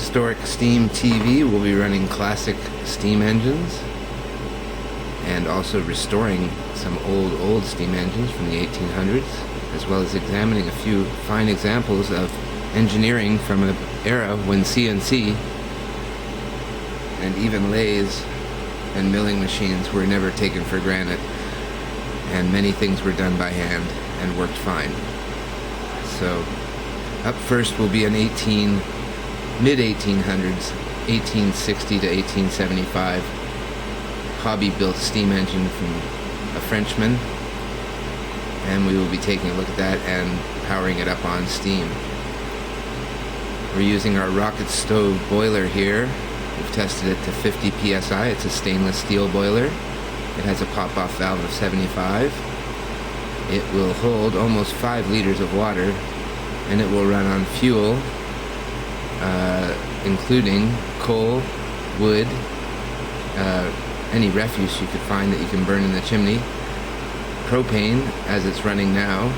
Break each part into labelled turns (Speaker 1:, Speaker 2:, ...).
Speaker 1: historic steam TV. We'll be running classic steam engines and also restoring some old steam engines from the 1800s, as well as examining a few fine examples of engineering from an era when CNC and even lathes and milling machines were never taken for granted, and many things were done by hand and worked fine. So up first will be an mid-1800s, 1860 to 1875 hobby-built steam engine from a Frenchman, and we will be taking a look at that and powering it up on steam. We're using our rocket stove boiler here. We've tested it to 50 psi. It's a stainless steel boiler. It has a pop-off valve of 75. It will hold almost 5 liters of water, and it will run on fuel, including coal, wood, any refuse you could find that you can burn in the chimney, propane as it's running now,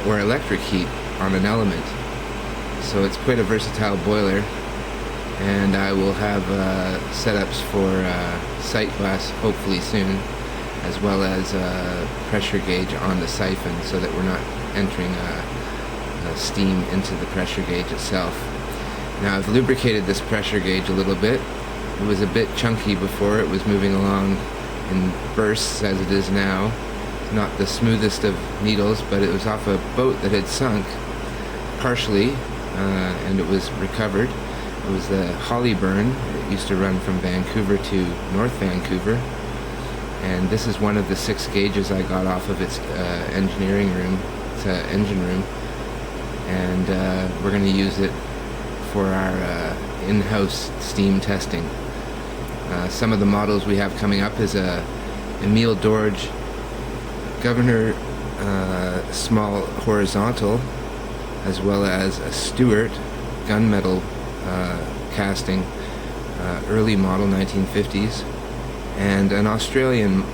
Speaker 1: or electric heat on an element. So it's quite a versatile boiler, and I will have setups for sight glass hopefully soon, as well as a pressure gauge on the siphon so that we're not entering steam into the pressure gauge itself. Now I've lubricated this pressure gauge a little bit. It was a bit chunky before. It was moving along in bursts as it is now. It's not the smoothest of needles, but it was off a boat that had sunk partially, and it was recovered. It was the Hollyburn. It used to run from Vancouver to North Vancouver, and this is one of the 6 gauges I got off of its engineering room. It's an engine room, and we're going to use it for our in-house steam testing. Some of the models we have coming up is a Emile Dorge Governor small horizontal, as well as a Stewart gunmetal casting, early model 1950s, and an Australian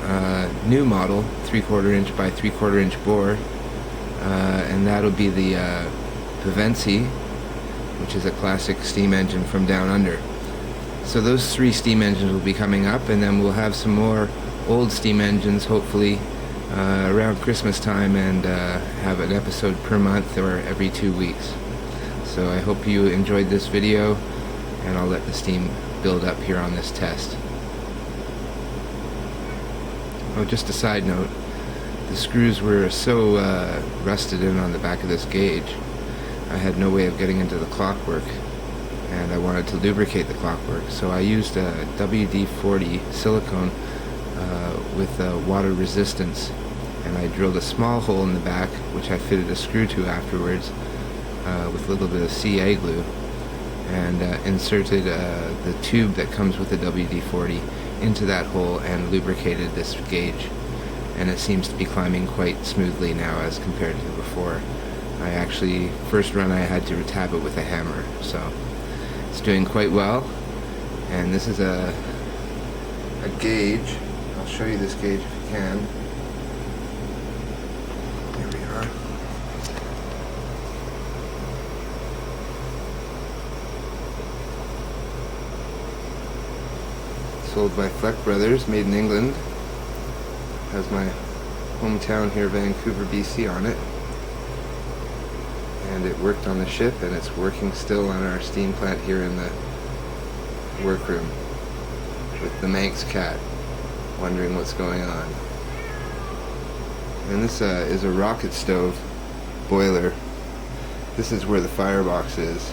Speaker 1: new model 3/4 inch by 3/4 inch bore, and that'll be the Pevensey, which is a classic steam engine from down under. So those 3 steam engines will be coming up, and then we'll have some more old steam engines hopefully around Christmas time, and have an episode per month or every 2 weeks. So I hope you enjoyed this video, and I'll let the steam build up here on this test. Oh, just a side note, the screws were so rusted in on the back of this gauge, I had no way of getting into the clockwork, and I wanted to lubricate the clockwork, so I used a WD-40 silicone with water resistance, and I drilled a small hole in the back, which I fitted a screw to afterwards with a little bit of CA glue, and inserted the tube that comes with the WD-40 into that hole and lubricated this gauge, and it seems to be climbing quite smoothly now as compared to before. I actually, first run I had to tap it with a hammer, so it's doing quite well. And this is a gauge. I'll show you this gauge if you can. Here we are. Sold by Fleck Brothers, made in England. Has my hometown here, Vancouver, BC on it. And it worked on the ship, and it's working still on our steam plant here in the workroom with the Manx cat wondering what's going on. And this is a rocket stove boiler. This is where the firebox is,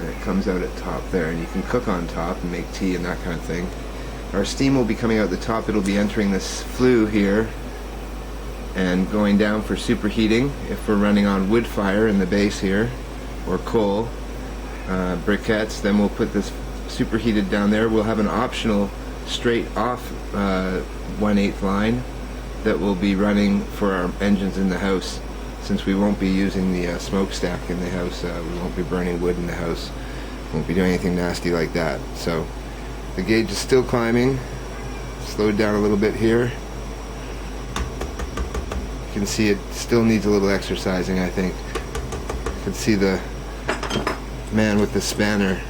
Speaker 1: and it comes out at top there, and you can cook on top and make tea and that kind of thing. Our steam will be coming out the top. It'll be entering this flue here and going down for superheating if we're running on wood fire in the base here, or coal briquettes. Then we'll put this superheated down there. We'll have an optional straight off 1/8 line that will be running for our engines in the house, since we won't be using the smokestack in the house. We won't be burning wood in the house, won't be doing anything nasty like that. So the gauge is still climbing. Slowed down a little bit here. You can see it still needs a little exercising, I think. You can see the Man with the spanner.